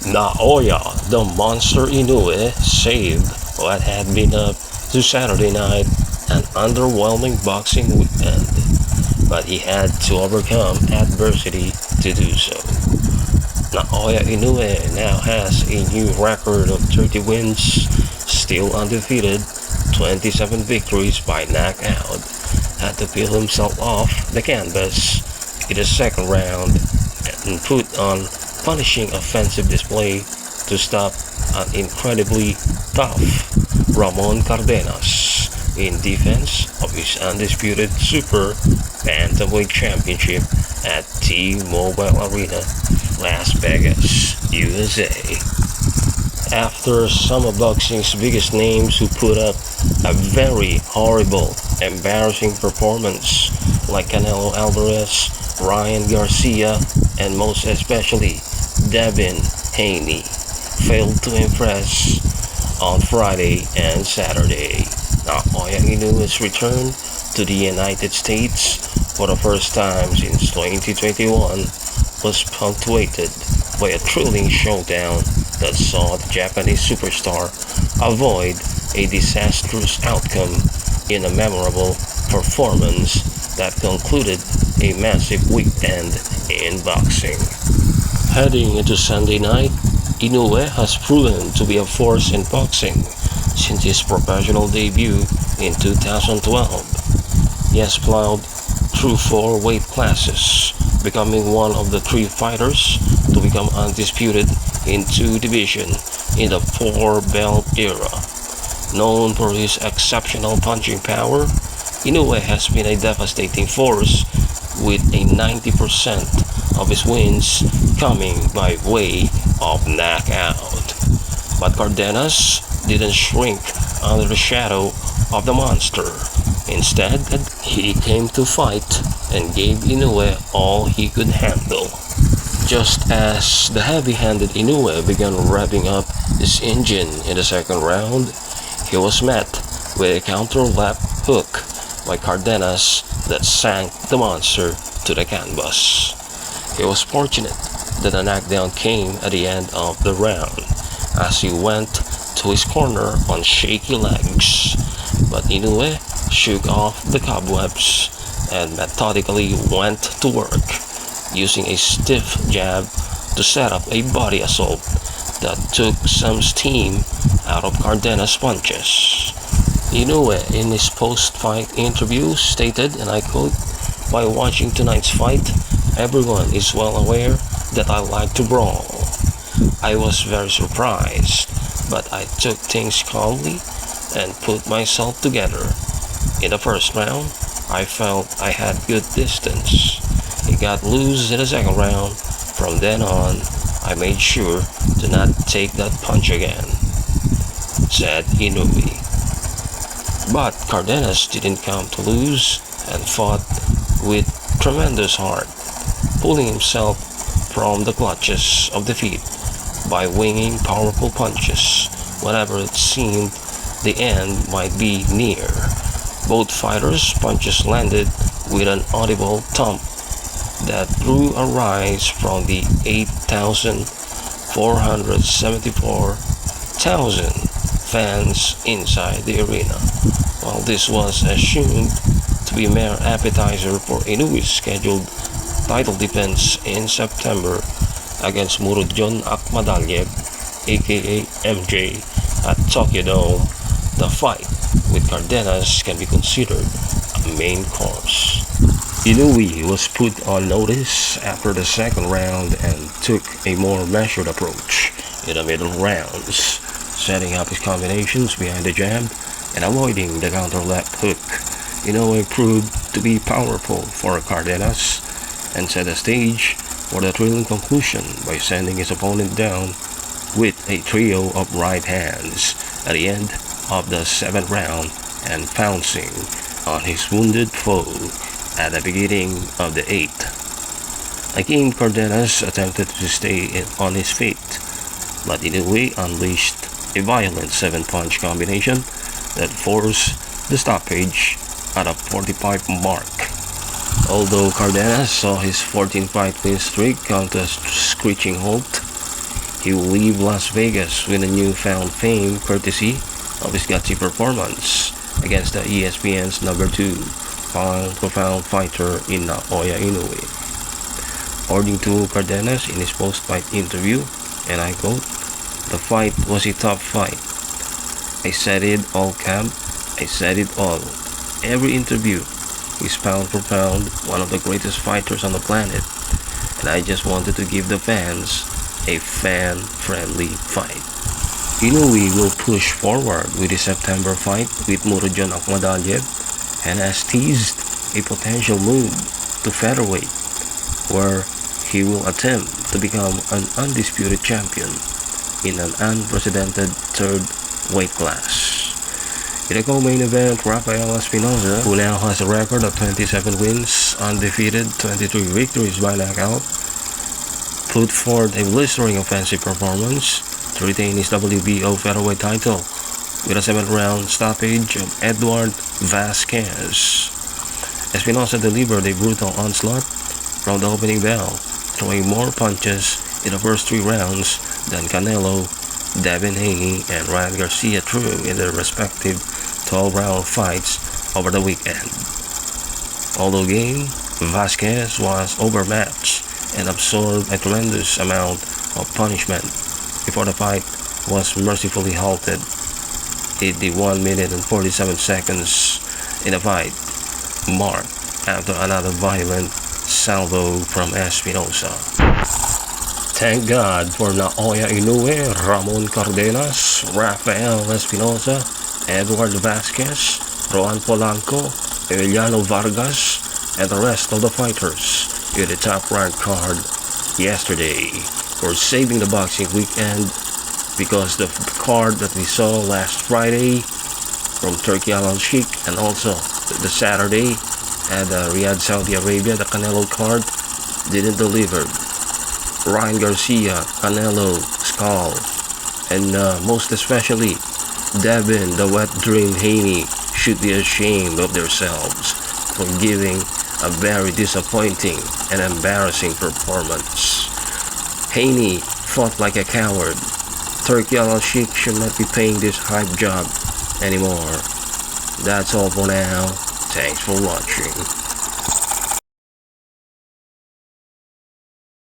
Naoya The Monster Inoue saved what had been up to Saturday night an underwhelming boxing weekend, but he had to overcome adversity to do so. Naoya Inoue now has a new record of 30 wins, still undefeated, 27 victories by knockout. Had to peel himself off the canvas in the second round and put on punishing offensive display to stop an incredibly tough Ramon Cardenas in defense of his undisputed Super Bantamweight Championship at T-Mobile Arena, Las Vegas, USA. After some of boxing's biggest names who put up a very horrible, embarrassing performance like Canelo Alvarez, Ryan Garcia, and most especially Devin Haney, failed to impress on Friday and Saturday. Naoya Inoue's return to the United States for the first time since 2021 was punctuated by a thrilling showdown that saw the Japanese superstar avoid a disastrous outcome in a memorable performance that concluded a massive weekend in boxing. Heading into Sunday night, Inoue has proven to be a force in boxing since his professional debut in 2012. He has plowed through 4 weight classes, becoming one of the 3 fighters to become undisputed in 2 divisions in the 4-belt era. Known for his exceptional punching power, Inoue has been a devastating force with a 90% of his wins coming by way of knockout. But Cardenas didn't shrink under the shadow of the monster. Instead, he came to fight and gave Inoue all he could handle. Just as the heavy-handed Inoue began revving up his engine in the second round, he was met with a counter left hook by Cardenas that sank the monster to the canvas. He was fortunate that a knockdown came at the end of the round as he went to his corner on shaky legs, but Inoue shook off the cobwebs and methodically went to work, using a stiff jab to set up a body assault that took some steam out of Cardenas' punches. Inoue, in his post-fight interview, stated, and I quote, "By watching tonight's fight, everyone is well aware that I like to brawl. I was very surprised, but I took things calmly and put myself together. In the first round, I felt I had good distance. It got loose in the second round. From then on, I made sure to not take that punch again," said Inoue. But Cardenas didn't come to lose and fought with tremendous heart, pulling himself from the clutches of defeat by winging powerful punches whenever it seemed the end might be near. Both fighters' punches landed with an audible thump that drew a rise from the 8,474,000 fans inside the arena. While this was assumed to be mere appetizer for Inoue's scheduled title defense in September against Murodjon Akhmadaliev, aka MJ, at Tokyo Dome, the fight with Cardenas can be considered a main course. Inoue was put on notice after the second round and took a more measured approach in the middle rounds, setting up his combinations behind the jab and avoiding the counter left hook. Inoue proved to be powerful for Cardenas and set the stage for the thrilling conclusion by sending his opponent down with a trio of right hands at the end of the 7th round and pouncing on his wounded foe at the beginning of the 8th. Again, Cardenas attempted to stay on his feet, but Inoue unleashed a violent 7-punch combination that forced the stoppage at a 45 mark. Although Cardenas saw his 14-fight win streak come to a screeching halt, He will leave Las Vegas with a newfound fame courtesy of his gutsy performance against the ESPN's number 2 pound-for-pound fighter in Naoya Inoue. According to Cardenas in his post-fight interview, and I quote, "The fight was a tough fight. I said it all camp, I said it all. Every interview. He's pound for pound one of the greatest fighters on the planet, and I just wanted to give the fans a fan-friendly fight." Inoue will push forward with his September fight with Murodjon Akhmadaliev and has teased a potential move to featherweight, where he will attempt to become an undisputed champion in an unprecedented third weight class. In the co-main event, Rafael Espinosa, who now has a record of 27 wins, undefeated, 23 victories by knockout, put forth a blistering offensive performance to retain his WBO featherweight title with a 7th round stoppage of Edward Vasquez. Espinosa delivered a brutal onslaught from the opening bell, throwing more punches in the first 3 rounds than Canelo, Haney, and Garcia threw in their respective 12-round fights over the weekend. Although game, Vasquez was overmatched and absorbed a tremendous amount of punishment before the fight was mercifully halted at the 1 minute and 47 seconds in the fight mark after another violent salvo from Espinosa. Thank God for Naoya Inoue, Ramon Cardenas, Rafael Espinosa, Edward Vasquez, Roan Polanco, Emiliano Vargas, and the rest of the fighters in the top-ranked card yesterday for saving the boxing weekend, because the card that we saw last Friday from Turkey Al-Sheikh and also the Saturday at Riyadh, Saudi Arabia, the Canelo card didn't deliver. Ryan Garcia, Canelo, Scull, and most especially Devin, the wet dream Haney, should be ashamed of themselves for giving a very disappointing and embarrassing performance. Haney fought like a coward. Turkey Al-Sheikh should not be paying this hype job anymore. That's all for now. Thanks for watching.